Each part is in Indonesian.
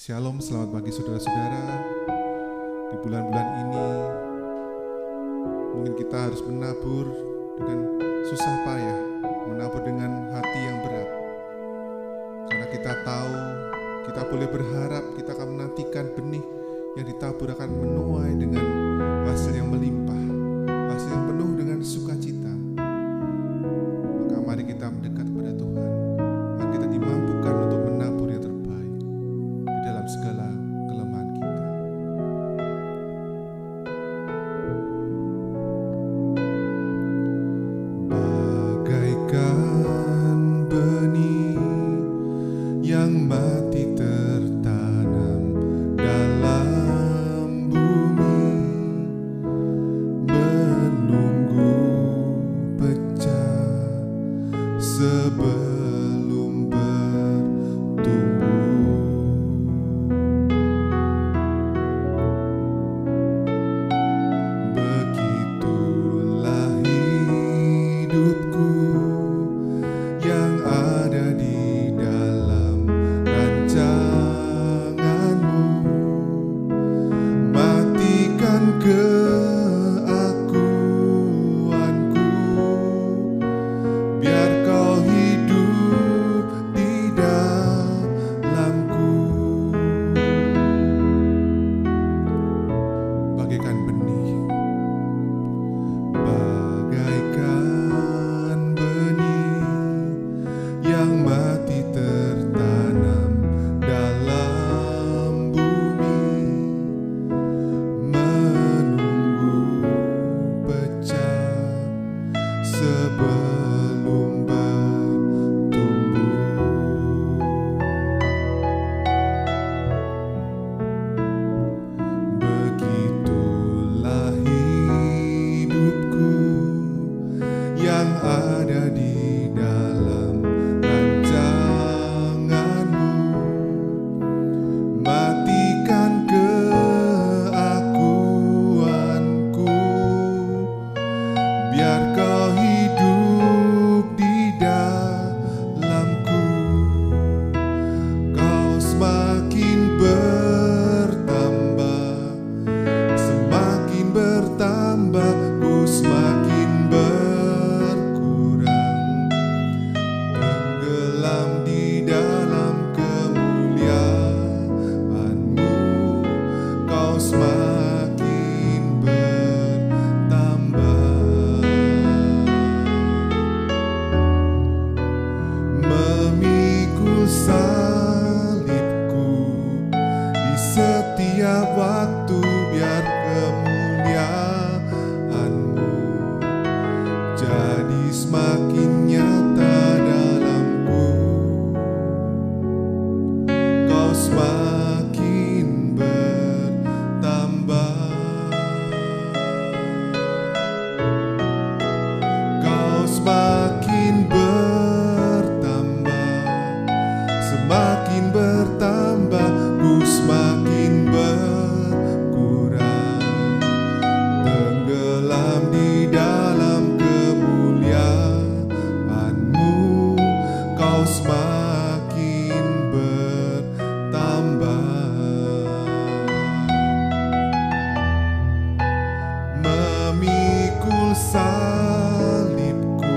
Shalom, selamat pagi saudara-saudara. Di bulan-bulan ini mungkin kita harus menabur dengan susah payah, menabur dengan hati yang berat. Karena kita tahu, kita boleh berharap kita akan menantikan benih yang ditabur akan menuai dengan hasil yang melimpah, hasil yang penuh dengan sukacita. Maka mari kita mendekat kepada Tuhan, agar kita dimampukan untuk menabur yang terbaik di dalam segala kelemahan kita. Bagaikan benih yang mati tertanam dalam bumi, menunggu pecah sebelum bertumbuh. Begitulah hidupku yang ada di dalam rancanganmu. Matikan keakuanku, biar kau hidup di dalamku. Bagaikan benih, bagaikan benih yang mati tertanam dalam bumi, menunggu pecah sebelum bertumbuh. Begitulah hidupku yang ada di dalam rancanganmu. Matikan keakuanku, biar kau hidup di dalamku. Kau semakin bertambah, semakin bertambah, ku semakin berkurang. Tenggelam di dalam kemuliaan-Mu, kau semakin bertambah. Memikul salibku di setiap waktu, biar kemuliaan-Mu jadi semakin nyata dalamku. Kau semakin bertambah, kau semakin bertambah, semakin bertambah, ku semakin berkurang. Tenggelam di dalam kemuliaan-Mu, kau semakin bertambah. Memikul salibku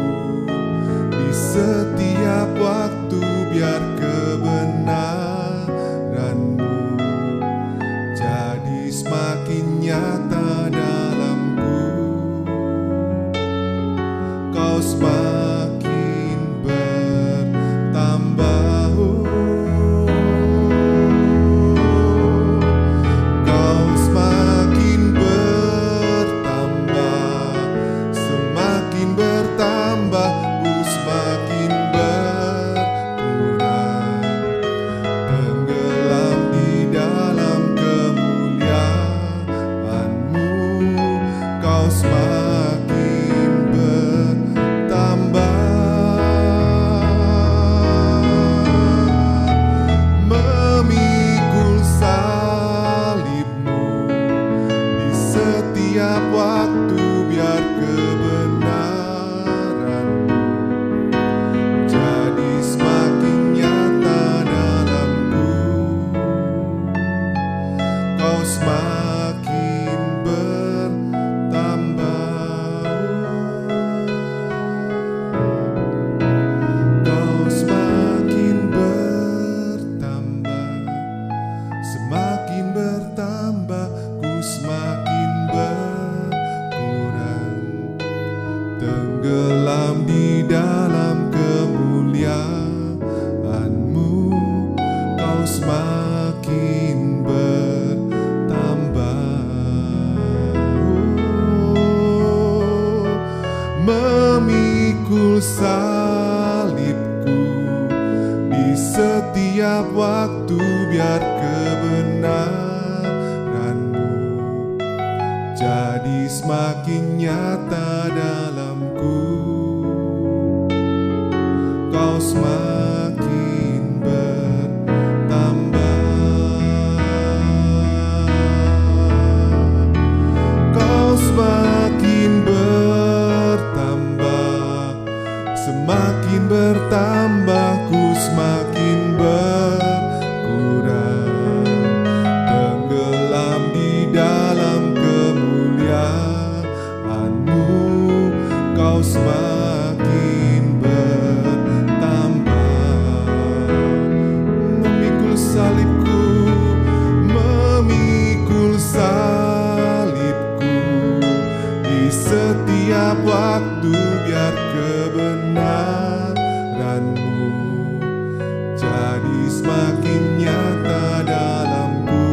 di setiap waktu, biar kebenaran-Mu jadi semakin nyata dalamku. Kau semakin bertambah. semakin bertambah. Kau semakin bertambah, semakin bertambah, ku semakin berkurang, tenggelam di dalam kemuliaan-Mu. Kau semakin bertambah, memikul salibku di setiap waktu, biar kebenaran-Mu jadi semakin nyata dalamku. Kau semakin bertambah, kau semakin bertambah, semakin bertambah, ku semakin berkurang, tenggelam di dalam kemuliaan-Mu. Kau semakin bertambah, memikul salibku, memikul salibku di setiap waktu, biar kebenaran-Mu jadi semakin nyata dalamku.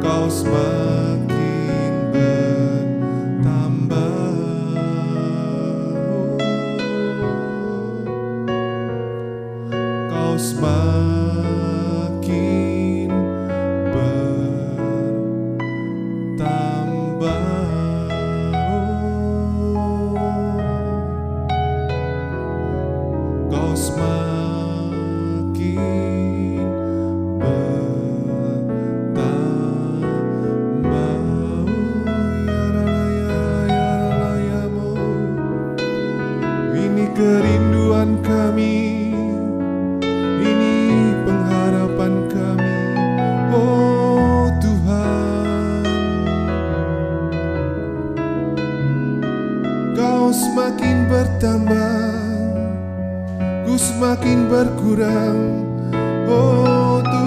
Kau semakin bertambah, kau semakin bertambah, kau semakin bertambah. Ini kerinduan kami, ini pengharapan kami, oh Tuhan. Kau semakin bertambah, ku semakin berkurang, oh Tuhan.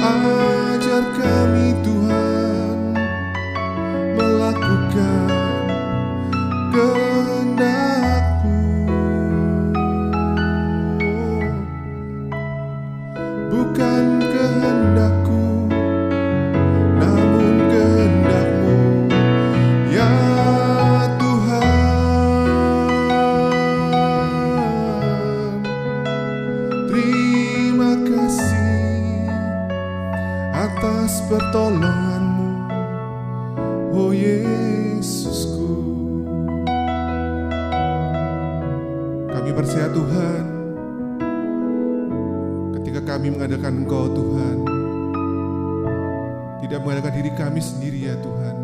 Ajar kami Tuhan melakukan kehendak-Mu, bukan kehendak-Ku, namun kehendak-Mu, ya Tuhan. Terima kasih atas pertolongan-Mu, oh Yesusku. Kami percaya Tuhan, ketika kami mengadakan Engkau Tuhan, tidak mengadakan diri kami sendiri ya Tuhan,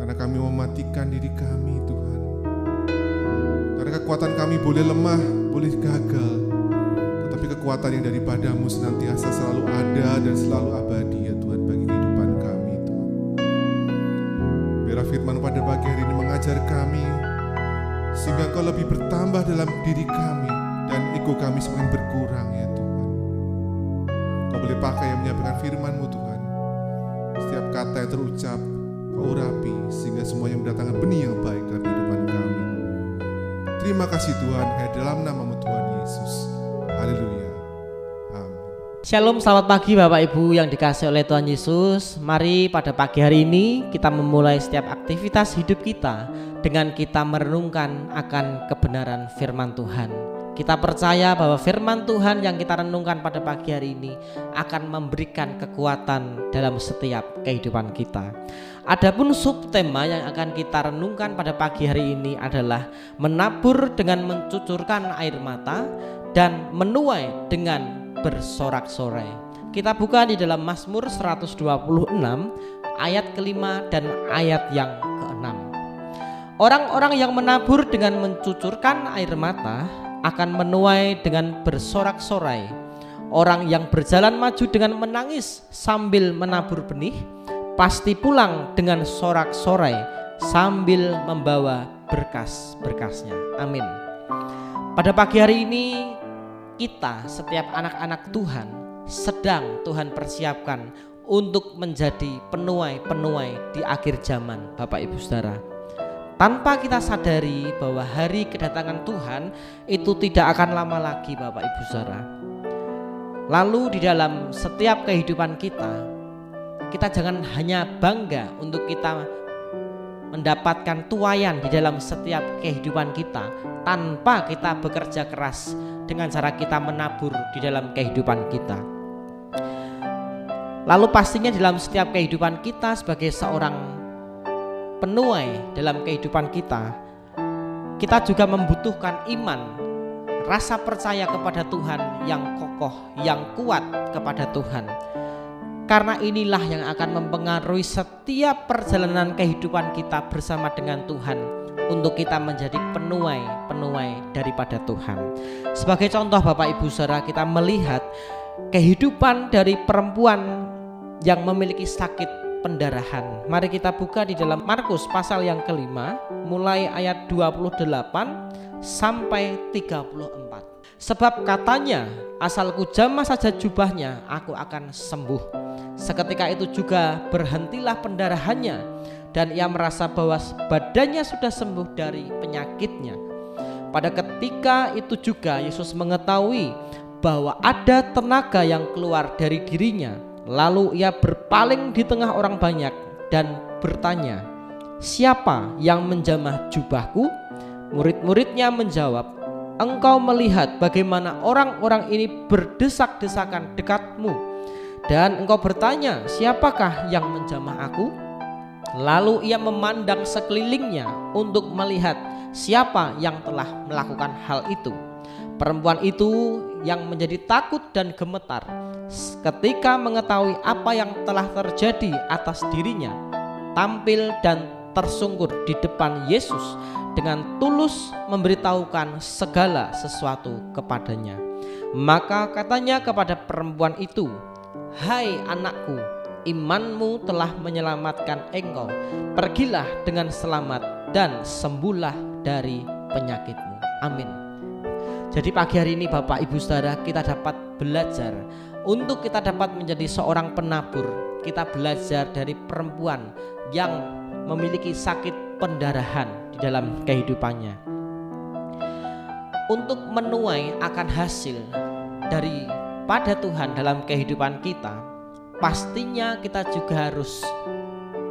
karena kami mematikan diri kami Tuhan. Karena kekuatan kami boleh lemah, boleh gagal, tetapi kekuatan yang daripada-Mu senantiasa selalu ada dan selalu abadi ya Tuhan bagi kehidupan kami Tuhan. Biar firman pada pagi hari ini mengajar kami, sehingga Engkau lebih bertambah dalam diri kami dan ego kami semakin berkurang ya Tuhan. Kau boleh pakai yang menyampaikan firman-Mu Tuhan. Setiap kata yang terucap Kau urapi, sehingga semuanya mendatangkan benih yang baik dalam kehidupan kami. Terima kasih Tuhan, hanya dalam nama-Mu Tuhan Yesus. Haleluya. Amin. Shalom, selamat pagi Bapak Ibu yang dikasihi oleh Tuhan Yesus. Mari pada pagi hari ini kita memulai setiap aktivitas hidup kita dengan kita merenungkan akan kebenaran firman Tuhan. Kita percaya bahwa firman Tuhan yang kita renungkan pada pagi hari ini akan memberikan kekuatan dalam setiap kehidupan kita. Adapun subtema yang akan kita renungkan pada pagi hari ini adalah menabur dengan mencucurkan air mata dan menuai dengan bersorak-sorai. Kita buka di dalam Mazmur 126 ayat kelima dan ayat yang keenam. Orang-orang yang menabur dengan mencucurkan air mata akan menuai dengan bersorak-sorai. Orang yang berjalan maju dengan menangis sambil menabur benih pasti pulang dengan sorak-sorai sambil membawa berkas-berkasnya. Amin. Pada pagi hari ini kita, setiap anak-anak Tuhan, sedang Tuhan persiapkan untuk menjadi penuai-penuai di akhir zaman, Bapak Ibu Saudara. Tanpa kita sadari bahwa hari kedatangan Tuhan itu tidak akan lama lagi, Bapak Ibu Saudara. Lalu di dalam setiap kehidupan kita jangan hanya bangga untuk kita mendapatkan tuaian di dalam setiap kehidupan kita tanpa kita bekerja keras dengan cara kita menabur di dalam kehidupan kita. Lalu pastinya dalam setiap kehidupan kita sebagai seorang penuai dalam kehidupan kita juga membutuhkan iman, rasa percaya kepada Tuhan yang kokoh, yang kuat kepada Tuhan. Karena inilah yang akan mempengaruhi setiap perjalanan kehidupan kita bersama dengan Tuhan untuk kita menjadi penuai daripada Tuhan. Sebagai contoh Bapak Ibu Saudara, kita melihat kehidupan dari perempuan yang memiliki sakit pendarahan. Mari kita buka di dalam Markus pasal yang kelima, mulai ayat 28 sampai 34. Sebab katanya, asalku jamah saja jubahnya, aku akan sembuh. Seketika itu juga berhentilah pendarahannya, dan ia merasa bahwa badannya sudah sembuh dari penyakitnya. Pada ketika itu juga Yesus mengetahui bahwa ada tenaga yang keluar dari dirinya. Lalu ia berpaling di tengah orang banyak dan bertanya, siapa yang menjamah jubahku? Murid-muridnya menjawab, engkau melihat bagaimana orang-orang ini berdesak-desakan dekatmu, dan engkau bertanya, siapakah yang menjamah aku? Lalu ia memandang sekelilingnya untuk melihat siapa yang telah melakukan hal itu. Perempuan itu yang menjadi takut dan gemetar ketika mengetahui apa yang telah terjadi atas dirinya, tampil dan tersungkur di depan Yesus dengan tulus memberitahukan segala sesuatu kepadanya. Maka katanya kepada perempuan itu, hai anakku, imanmu telah menyelamatkan engkau. Pergilah dengan selamat dan sembuhlah dari penyakitmu. Amin. Jadi pagi hari ini Bapak Ibu Saudara, kita dapat belajar untuk kita dapat menjadi seorang penabur. Kita belajar dari perempuan yang memiliki sakit pendarahan di dalam kehidupannya. Untuk menuai akan hasil daripada Tuhan dalam kehidupan kita, pastinya kita juga harus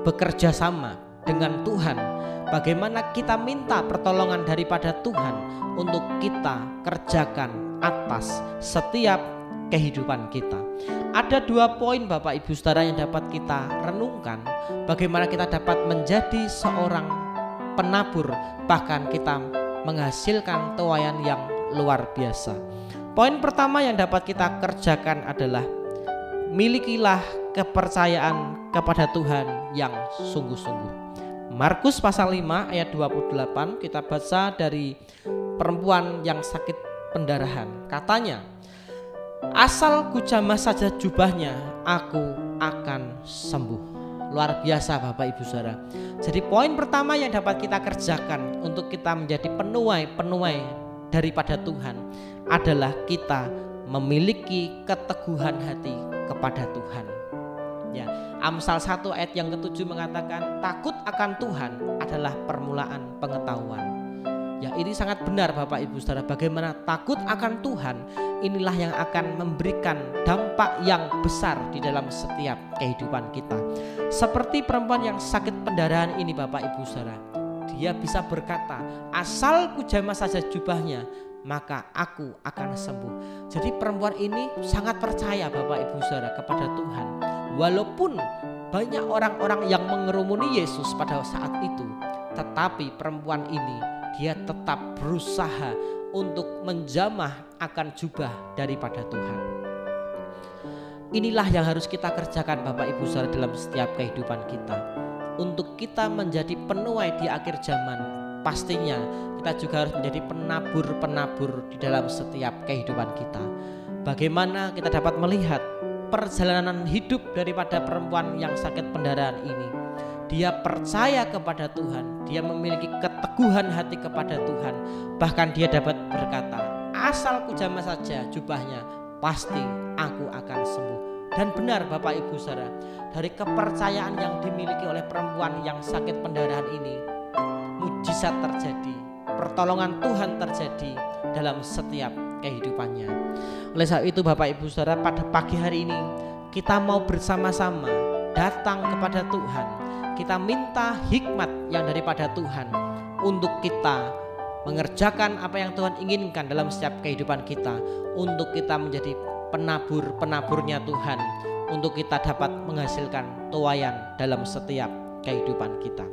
bekerja sama dengan Tuhan. Bagaimana kita minta pertolongan daripada Tuhan untuk kita kerjakan atas setiap kehidupan kita. Ada 2 poin Bapak Ibu Saudara yang dapat kita renungkan, bagaimana kita dapat menjadi seorang penabur, bahkan kita menghasilkan tuaian yang luar biasa. Poin pertama yang dapat kita kerjakan adalah milikilah kepercayaan kepada Tuhan yang sungguh-sungguh. Markus pasal 5 ayat 28, kita baca dari perempuan yang sakit pendarahan. Katanya, asal ku jamah saja jubahnya, aku akan sembuh. Luar biasa Bapak Ibu Saudara. Jadi poin pertama yang dapat kita kerjakan untuk kita menjadi penuai daripada Tuhan adalah kita memiliki keteguhan hati kepada Tuhan. Ya, Amsal 1 ayat yang ke-7 mengatakan, takut akan Tuhan adalah permulaan pengetahuan. Ya, ini sangat benar Bapak Ibu Saudara. Bagaimana takut akan Tuhan, inilah yang akan memberikan dampak yang besar di dalam setiap kehidupan kita. Seperti perempuan yang sakit pendarahan ini Bapak Ibu Saudara, dia bisa berkata, asal ku jamah saja jubahnya, maka aku akan sembuh. Jadi perempuan ini sangat percaya Bapak Ibu Saudara kepada Tuhan. Walaupun banyak orang-orang yang mengerumuni Yesus pada saat itu, tetapi perempuan ini dia tetap berusaha untuk menjamah akan jubah daripada Tuhan. Inilah yang harus kita kerjakan Bapak Ibu Saudara dalam setiap kehidupan kita, untuk kita menjadi penuai di akhir zaman. pastinya kita juga harus menjadi penabur-penabur di dalam setiap kehidupan kita. Bagaimana kita dapat melihat perjalanan hidup daripada perempuan yang sakit pendarahan ini. Dia percaya kepada Tuhan, dia memiliki keteguhan hati kepada Tuhan. Bahkan dia dapat berkata, asal ku jamah saja jubahnya, pasti aku akan sembuh. Dan benar Bapak Ibu Saudara, dari kepercayaan yang dimiliki oleh perempuan yang sakit pendarahan ini, mujizat terjadi, pertolongan Tuhan terjadi dalam setiap kehidupannya. Oleh sebab itu Bapak Ibu Saudara, pada pagi hari ini kita mau bersama-sama datang kepada Tuhan. Kita minta hikmat yang daripada Tuhan untuk kita mengerjakan apa yang Tuhan inginkan dalam setiap kehidupan kita, untuk kita menjadi penabur-penaburnya Tuhan, untuk kita dapat menghasilkan tuaian dalam setiap kehidupan kita.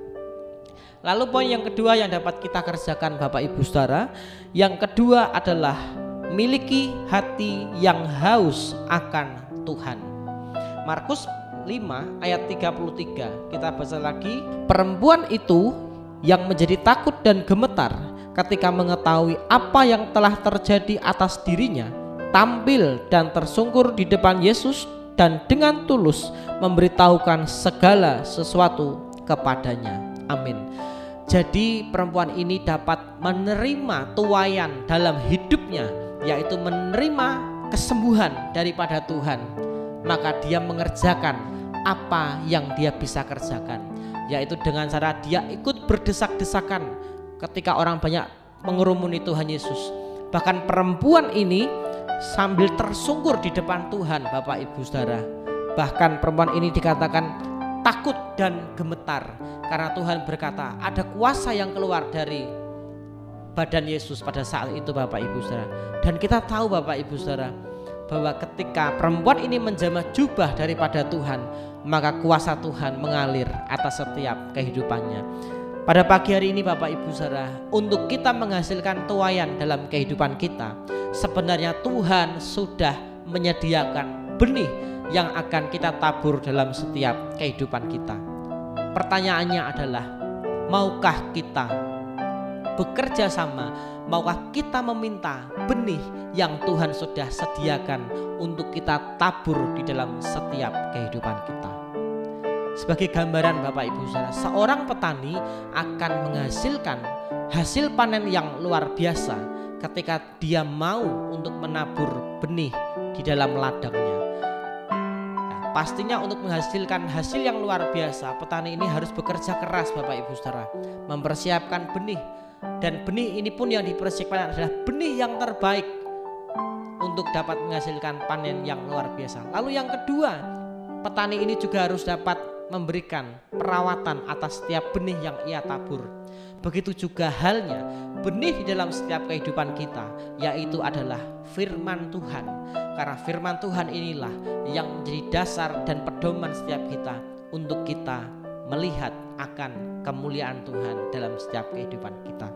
Lalu poin yang kedua yang dapat kita kerjakan Bapak Ibu Saudara, yang kedua adalah miliki hati yang haus akan Tuhan. Markus 5 ayat 33 kita baca lagi. Perempuan itu yang menjadi takut dan gemetar ketika mengetahui apa yang telah terjadi atas dirinya, tampil dan tersungkur di depan Yesus dan dengan tulus memberitahukan segala sesuatu kepadanya. Amin. Jadi perempuan ini dapat menerima tuaian dalam hidupnya, yaitu menerima kesembuhan daripada Tuhan. Maka dia mengerjakan apa yang dia bisa kerjakan, yaitu dengan cara dia ikut berdesak-desakan ketika orang banyak mengerumuni Tuhan Yesus. Bahkan perempuan ini sambil tersungkur di depan Tuhan Bapak Ibu Saudara. Bahkan perempuan ini dikatakan takut dan gemetar karena Tuhan berkata ada kuasa yang keluar dari badan Yesus pada saat itu Bapak Ibu Saudara. Dan kita tahu Bapak Ibu Saudara bahwa ketika perempuan ini menjamah jubah daripada Tuhan, maka kuasa Tuhan mengalir atas setiap kehidupannya. Pada pagi hari ini Bapak Ibu Saudara, untuk kita menghasilkan tuaian dalam kehidupan kita, sebenarnya Tuhan sudah menyediakan benih yang akan kita tabur dalam setiap kehidupan kita. Pertanyaannya adalah, maukah kita bekerja sama? Maukah kita meminta benih yang Tuhan sudah sediakan untuk kita tabur di dalam setiap kehidupan kita? Sebagai gambaran Bapak Ibu Saudara, seorang petani akan menghasilkan hasil panen yang luar biasa ketika dia mau untuk menabur benih di dalam ladangnya. Nah, pastinya untuk menghasilkan hasil yang luar biasa, petani ini harus bekerja keras Bapak Ibu Saudara, mempersiapkan benih. Dan benih ini pun yang dipersiapkan adalah benih yang terbaik untuk dapat menghasilkan panen yang luar biasa. Lalu yang kedua, petani ini juga harus dapat memberikan perawatan atas setiap benih yang ia tabur. Begitu juga halnya benih di dalam setiap kehidupan kita, yaitu adalah firman Tuhan. Karena firman Tuhan inilah yang menjadi dasar dan pedoman setiap kita untuk kita melihat akan kemuliaan Tuhan dalam setiap kehidupan kita.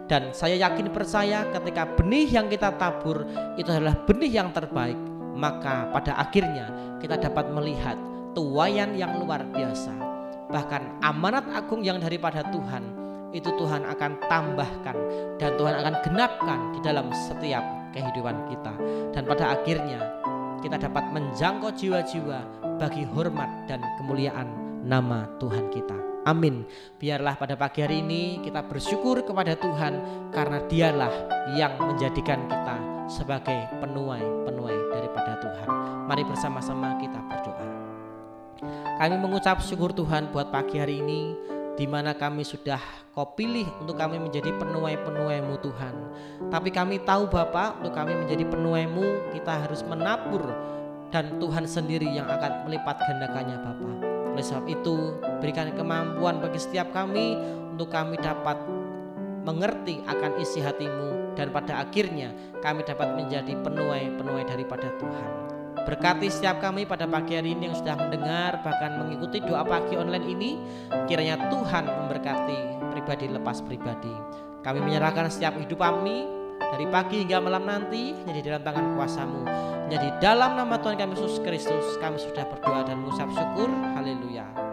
Dan saya yakin percaya ketika benih yang kita tabur itu adalah benih yang terbaik, maka pada akhirnya kita dapat melihat tuaian yang luar biasa. Bahkan amanat agung yang daripada Tuhan itu Tuhan akan tambahkan dan Tuhan akan genapkan di dalam setiap kehidupan kita. Dan pada akhirnya kita dapat menjangkau jiwa-jiwa bagi hormat dan kemuliaan nama Tuhan kita. Amin. Biarlah pada pagi hari ini kita bersyukur kepada Tuhan karena Dialah yang menjadikan kita sebagai penuai daripada Tuhan. Mari bersama-sama kita berdoa. Kami mengucap syukur Tuhan buat pagi hari ini, di mana kami sudah Kau pilih untuk kami menjadi penuai-penuai-Mu Tuhan. Tapi kami tahu Bapa, untuk kami menjadi penuai-Mu kita harus menabur, dan Tuhan sendiri yang akan melipat gandakannya Bapa. Oleh sebab itu berikan kemampuan bagi setiap kami untuk kami dapat mengerti akan isi hati-Mu, dan pada akhirnya kami dapat menjadi penuai-penuai daripada Tuhan. Berkati setiap kami pada pagi hari ini yang sudah mendengar bahkan mengikuti doa pagi online ini. Kiranya Tuhan memberkati pribadi lepas pribadi. Kami menyerahkan setiap hidup kami dari pagi hingga malam nanti menjadi dalam tangan kuasa-Mu. Jadi dalam nama Tuhan kami Yesus Kristus kami sudah berdoa dan mengucap syukur. Haleluya.